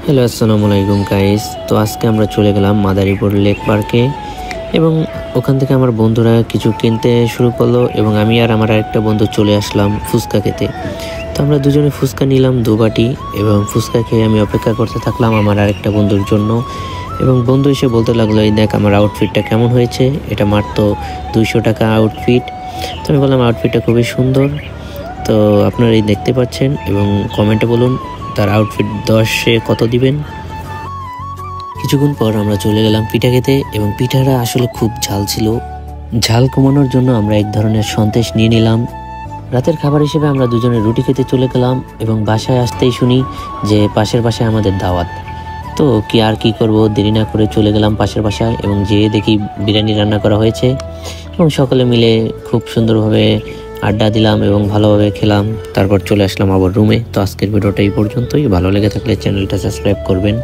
Hello, আসসালামু আলাইকুম guys. তো আজকে আমরা চলে গেলাম মাদারীপুর লেক পার্কে এবং ওখান থেকে আমার বন্ধুরা কিছু কিনতে শুরু করলো এবং আমি আর আমার আরেকটা বন্ধু চলে আসলাম ফুচকা খেতে। তো আমরা দুজনে ফুচকা নিলাম 2 বাটি এবং ফুচকা খেয়ে আমি অপেক্ষা করতে থাকলাম আমার আরেকটা বন্ধুর জন্য। এবং বন্ধু এসে বলতে লাগলো, এই দেখ আমার আউটফিটটা কেমন হয়েছে, এটা মাত্র 200 টাকা আউটফিট। তো আমি বললাম আউটফিটটা খুবই সুন্দর, তো আপনারা এই দেখতে পাচ্ছেন এবং কমেন্টে বলুন তার আউটফিট 10-এ কত দিবেন। কিছুক্ষণ পর আমরা চলে গেলাম পিঠা খেতে এবং পিঠাটা আসলে খুব ঝাল ছিল। ঝাল কমানোর জন্য আমরা এক ধরনের সন্দেশ নিয়ে নিলাম। রাতের খাবার হিসেবে আমরা দুজনে রুটি খেতে চলে গেলাম এবং বাসায় আসতেই শুনি যে পাশের বাসায় আমাদের দাওয়াত। তো কি করব, দেরি না করে চলে গেলাম পাশের বাসায় এবং যেয়ে দেখি বিরিয়ানি রান্না করা হয়েছে এবং সকলে মিলে খুব সুন্দরভাবে আড্ডা দিলাম এবং ভালোভাবে খেলাম। তারপর চলে আসলাম আবার রুমে। তো আজকের ভিডিওটা এই পর্যন্তই। ভালো লেগে থাকলে চ্যানেলটা সাবস্ক্রাইব করবেন।